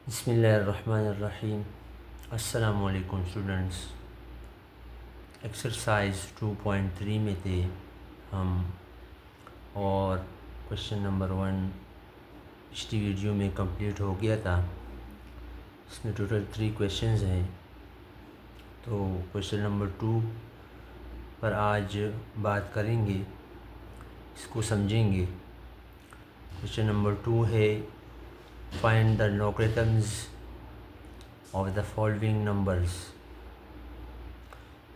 बिस्मिल्लाहिर्रहमानिर्रहीम। अस्सलाम वालेकुम स्टूडेंट्स। एक्सरसाइज 2.3 में थे हम और क्वेश्चन नंबर 1 पिछली वीडियो में कंप्लीट हो गया था। इसमें टोटल 3 क्वेश्चंस हैं, तो क्वेश्चन नंबर 2 पर आज बात करेंगे, इसको समझेंगे। क्वेश्चन नंबर 2 है find the logarithms of the following numbers.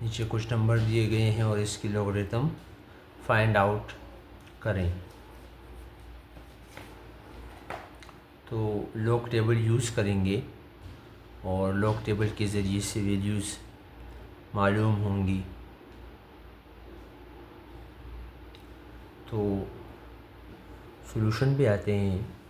नीचे कुछ नंबर दिए गए हैं और इसकी लॉगरिथम फाइंड आउट करें। तो लॉग टेबल यूज़ करेंगे और लॉग टेबल के ज़रिए से वैल्यूज़ मालूम होंगी। तो सॉल्यूशन पे आते हैं।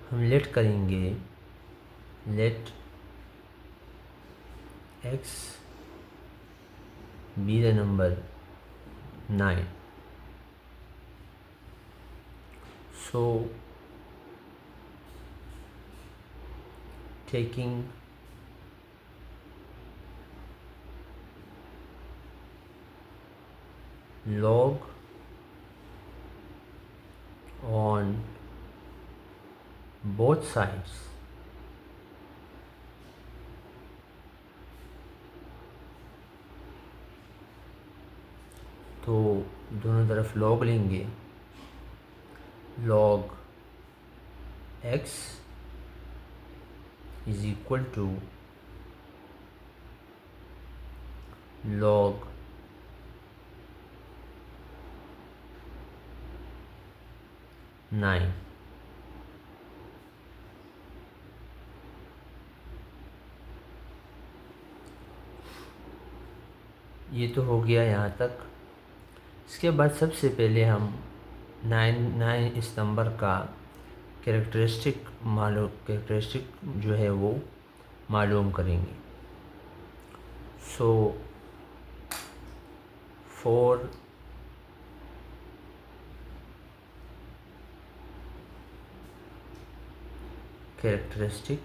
हम लेट करेंगे, late x be the number 9. So taking log on both sides, तो दोनों तरफ log लेंगे। log x is equal to log 9। ये तो हो गया यहाँ तक। इसके बाद सबसे पहले हम 9 इस नंबर का कैरेक्टरिस्टिक जो है वो मालूम करेंगे। So for characteristic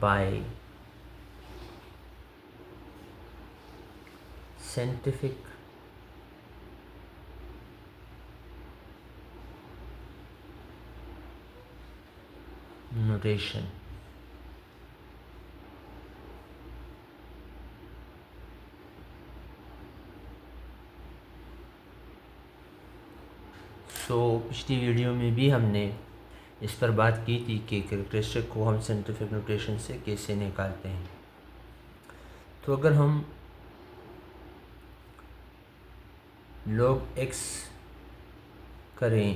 by scientific notation। पिछली वीडियो में भी हमने इस पर बात की थी कि कैरेक्टरिस्टिक को हम साइंटिफिक नोटेशन से कैसे निकालते हैं। तो अगर हम log x करें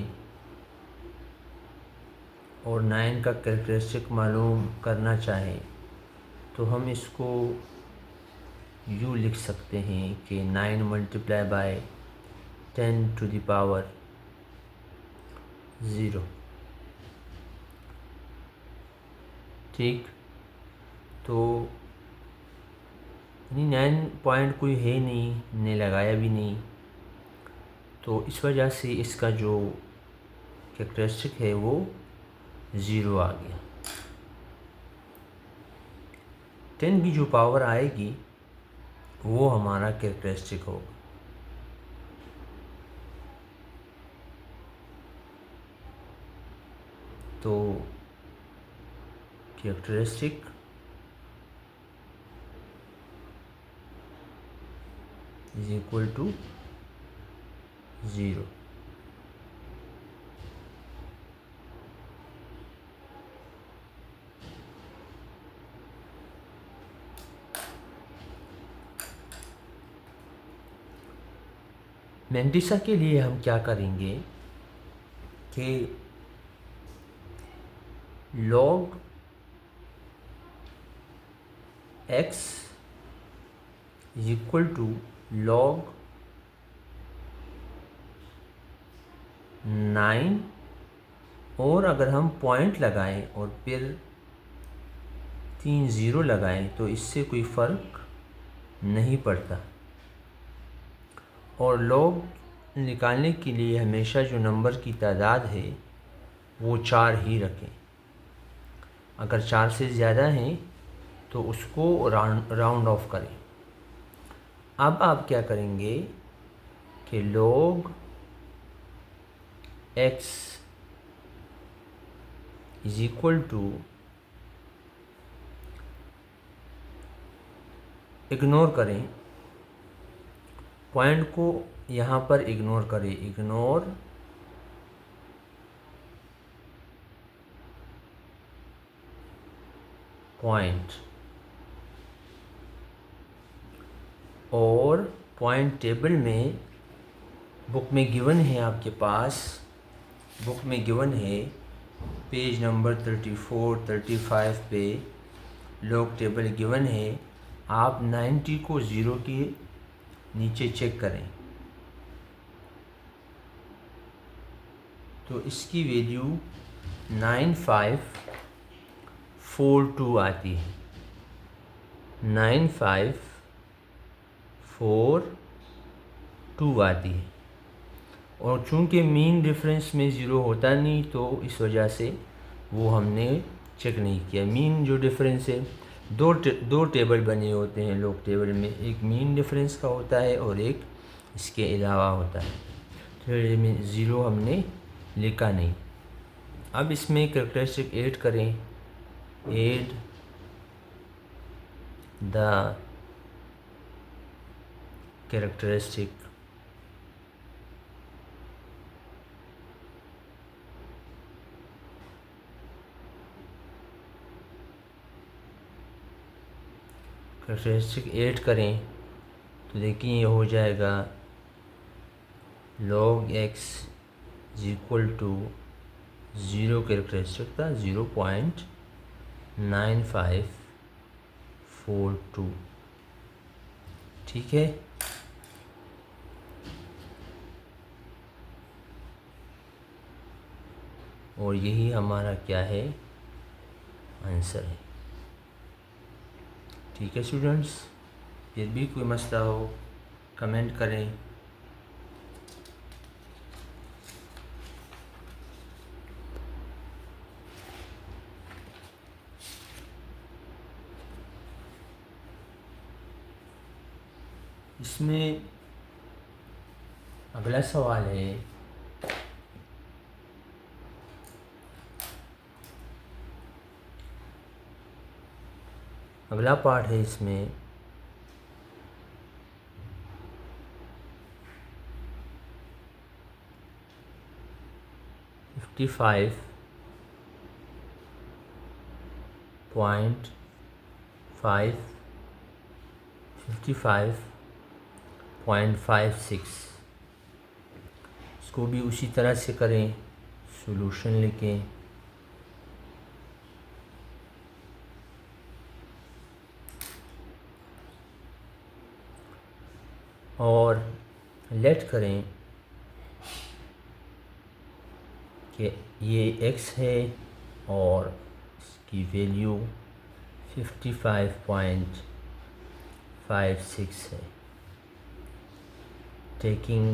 और 9 का कैरेक्टरिस्टिक मालूम करना चाहें, तो हम इसको यूँ लिख सकते हैं कि 9 multiply by 10 to the power 0। ठीक, तो 9 पॉइंट कोई है नहीं, ने लगाया भी नहीं, तो इस वजह से इसका जो कैरेक्टरिस्टिक है वो 0 आ गया। 10 की जो पावर आएगी वो हमारा कैरेक्टरिस्टिक होगा। तो characteristic is equal to 0। Mantissa के लिए हम क्या करेंगे कि log x is equal to log 9, और अगर हम पॉइंट लगाएं और फिर 3 ज़ीरो लगाएं तो इससे कोई फ़र्क नहीं पड़ता। और log निकालने के लिए हमेशा जो नंबर की तादाद है वो 4 ही रखें। अगर 4 से ज़्यादा हैं तो उसको राउंड ऑफ करें। अब आप क्या करेंगे कि log x is equal to, ignore करें पॉइंट को, यहाँ पर इग्नोर करें, इग्नोर पॉइंट, और पॉइंट टेबल में बुक में गिवन है, आपके पास बुक में गिवन है पेज नंबर 34 35 पे log टेबल गिवन है। आप 90 को 0 के नीचे चेक करें तो इसकी वैल्यू 9542 आती है, 9542 आती है। और चूंकि मीन डिफरेंस में ज़ीरो होता नहीं तो इस वजह से वो हमने चेक नहीं किया। मीन जो डिफरेंस है, दो टेबल बने होते हैं log टेबल में, एक मीन डिफरेंस का होता है और एक इसके अलावा होता है, तो में ज़ीरो हमने लिखा नहीं। अब इसमें कैरेक्टरिस्टिक ऐड करें, ऐड द कैरेक्टरिस्टिक ऐड करें तो देखिए ये हो जाएगा log x is equal to 0 characteristic था 0.9542। ठीक है, और यही हमारा क्या है, आंसर है। ठीक है स्टूडेंट्स, फिर भी कोई मसला हो कमेंट करें। इसमें अगला सवाल है, अगला पार्ट है इसमें 55.56, इसको भी उसी तरह से करें, सॉल्यूशन लिखें। और लेट करें कि ये x है और इसकी वैल्यू 55.56 है। Taking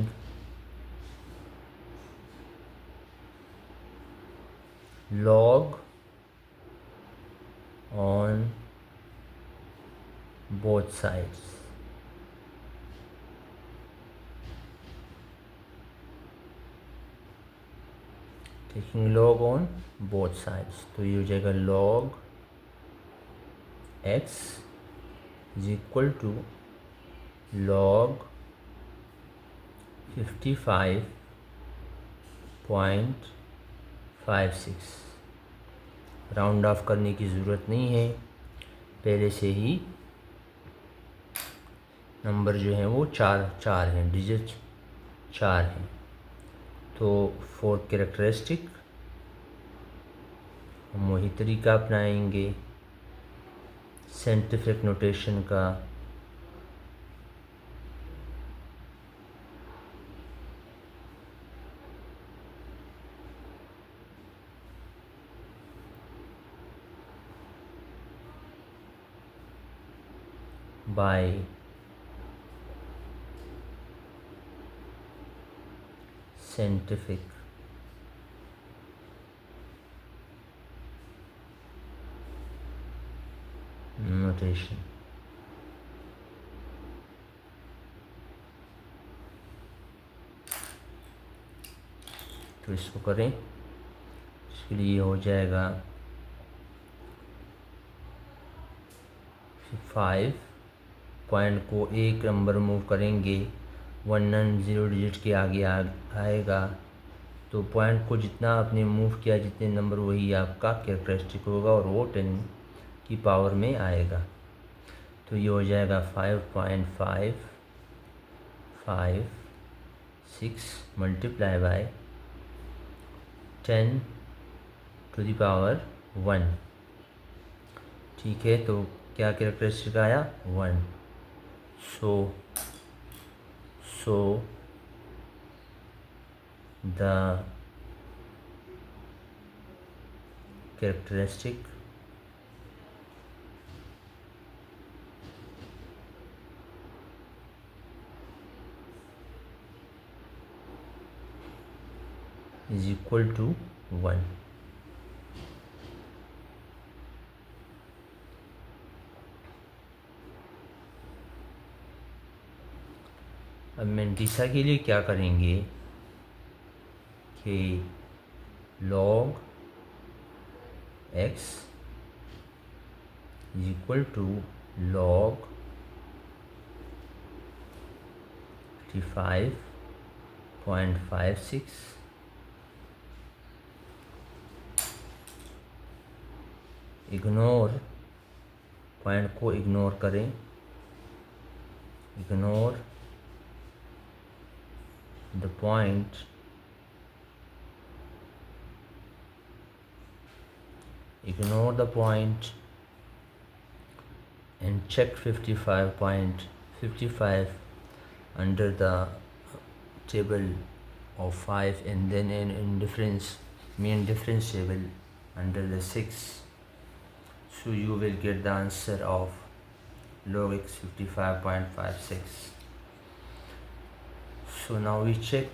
log on both sides, taking log on both sides, तो ये हो जाएगा log x is equal to log 55.56। Round off करने की ज़रूरत नहीं है, पहले से ही नंबर जो हैं वो चार हैं, डिजिट 4 हैं। तो फॉर कैरेक्टरिस्टिक हम वही तरीका अपनाएंगे साइंटिफिक नोटेशन का, by scientific notation. तो इसको करें, इसके लिए हो जाएगा 5 पॉइंट को एक नंबर मूव करेंगे, 190 डिजिट के आगे आएगा, तो पॉइंट को जितना आपने मूव किया जितने नंबर वही आपका कैरेक्टरिस्टिक होगा और वो 10 की पावर में आएगा। तो ये हो जाएगा 5.556 multiply by 10 to the power 1। ठीक है, तो क्या कैरेक्टरिस्टिक आया? 1। So the characteristic is equal to 1। अब मेंटिसा के लिए क्या करेंगे कि log x is equal to log 55.56 ignore point को इग्नोर करें, ignore the point, ignore the point and check 55.55 under the table of 5 and then in difference mean difference table under the 6, so you will get the answer of log x 55.56. so now we check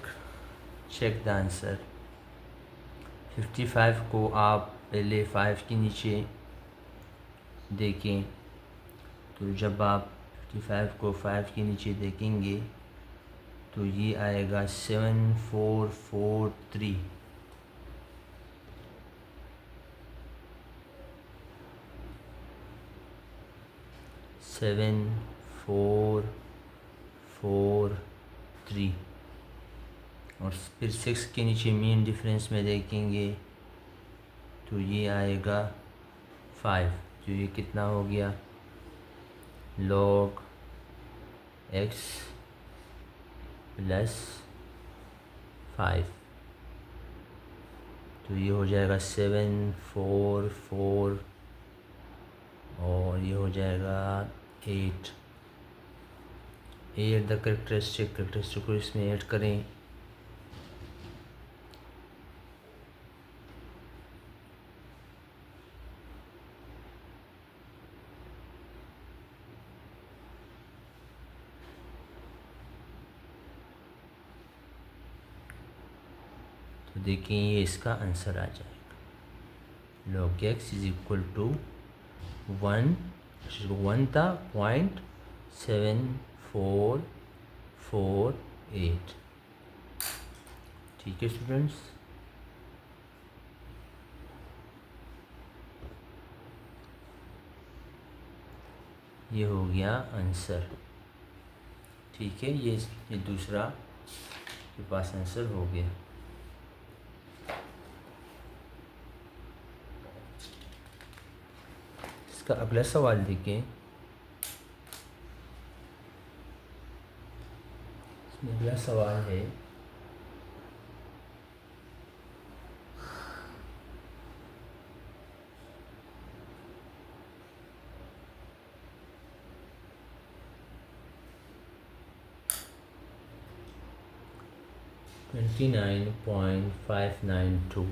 the answer। 55 को आप पहले 5 के नीचे देखें, तो जब आप 55 को 5 के नीचे देखेंगे तो ये आएगा 7443। और फिर 6 के नीचे मीन डिफरेंस में देखेंगे तो ये आएगा 5, तो ये कितना हो गया? log x प्लस 5, तो ये हो जाएगा 744 और ये हो जाएगा 8 द कैरेक्टरिस्टिक को इसमें ऐड करें। तो देखिए ये इसका आंसर आ जाएगा। log x is equal to 1 था 0.7448। ठीक है स्टूडेंट्स, ये हो गया आंसर। ठीक है, ये दूसरा के पास आंसर हो गया। इसका अगला सवाल देखें। इसमें अगला सवाल है $29.592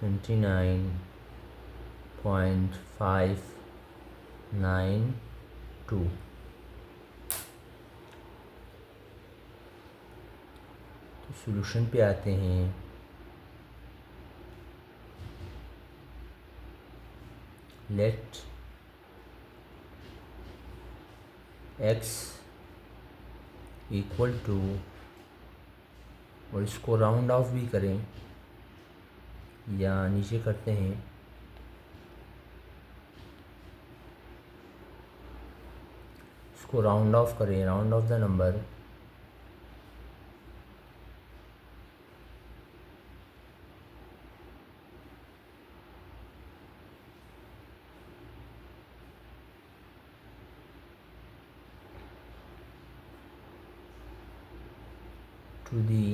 $29.592 2। तो सॉल्यूशन पे आते हैं। लेट x इक्वल टू, और इसको राउंड ऑफ भी करें या नीचे करते हैं, इसको राउंड ऑफ करें, round off the number to the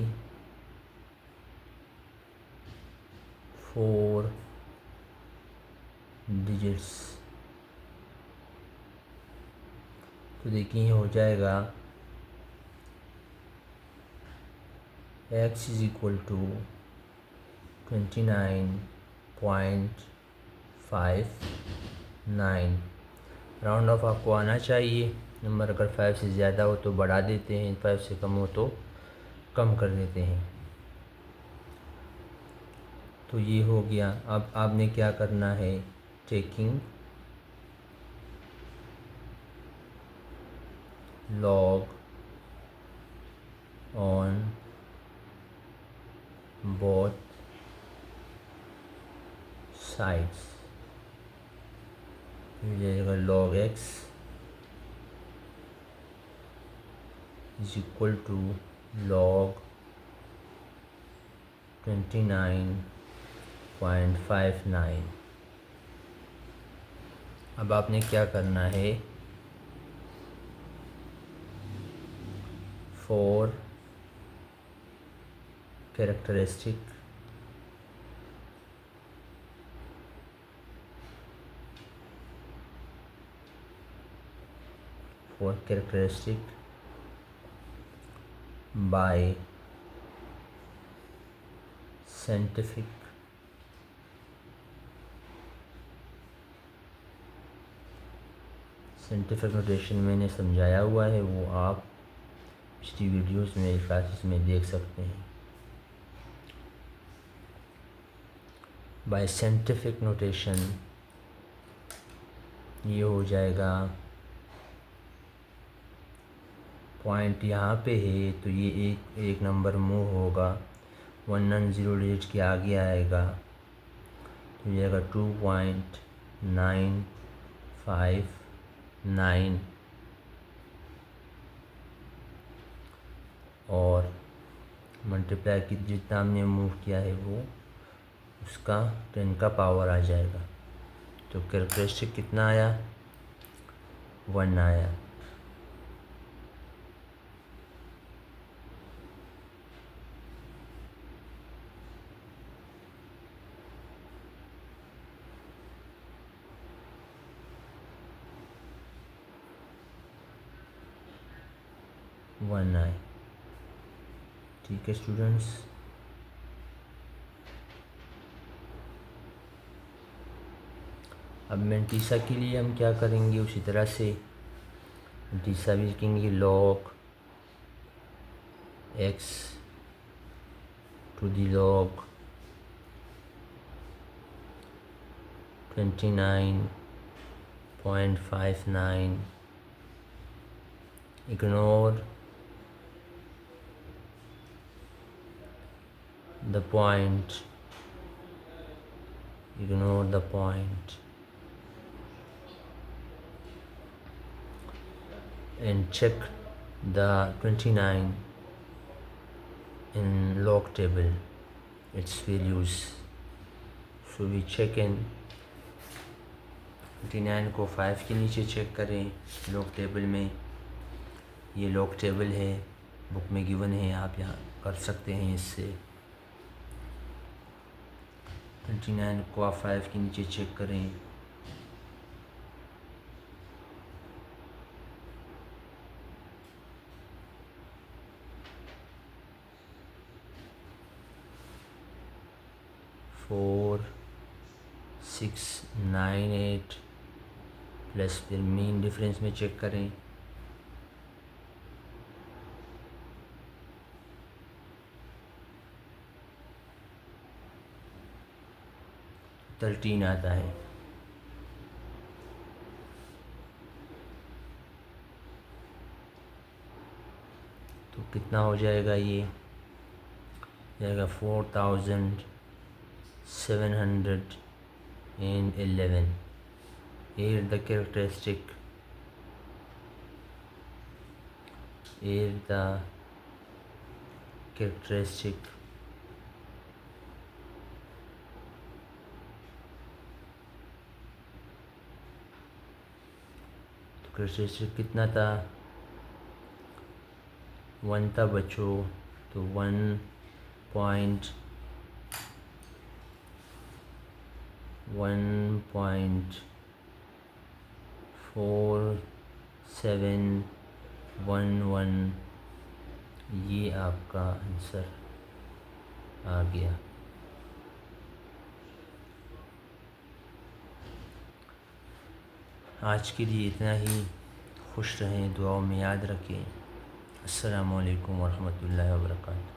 4 digits। तो देखिए हो जाएगा x is equal to 29.59। Round off आपको आना चाहिए। नंबर अगर 5 से ज़्यादा हो तो बढ़ा देते हैं, 5 से कम हो तो कम कर देते हैं। तो ये हो गया। अब आपने क्या करना है, taking log on both sides. मिलेगा log x is equal to log 29.59। अब आपने क्या करना है, for characteristic by scientific notation मैंने समझाया हुआ है, वो आप पिछली वीडियोस में, क्लासेस में देख सकते हैं। बाय साइंटिफिक नोटेशन ये हो जाएगा, पॉइंट यहाँ पे है तो ये एक नंबर मूव होगा, 1 0 डिजिट के आगे आएगा तो ये आएगा 2.959 और मल्टीप्लाई की जितना हमने मूव किया है वो उसका 10 का पावर आ जाएगा। तो कैरेक्टरिस्टिक कितना आया, 1 आया। वन आए। ठीक है स्टूडेंट्स, अब मेंटीसा के लिए हम क्या करेंगे, उसी तरह से मेंटीसा भी लिखेंगे log x to the log 29.59, ignore the point, and check the 29 in log table, its values. So we check in 29 को 5 के नीचे चेक करें लॉग टेबल में। ये लॉग टेबल है, बुक में गिवन है, आप यहाँ कर सकते हैं इससे। 29 को आप 5 के नीचे चेक करें, फोर 6 9 8 प्लस फिर मीन डिफरेंस में चेक करें, $13 आता है। तो कितना हो जाएगा, ये जाएगा 4711। Here the characteristic कितना था, 1 था बच्चों, तो 1.4711 ये आपका आंसर आ गया। आज के लिए इतना ही। खुश रहें, दुआओं में याद रखें। अस्सलामु अलैकुम वरहमतुल्लाहि वबरकातुहू।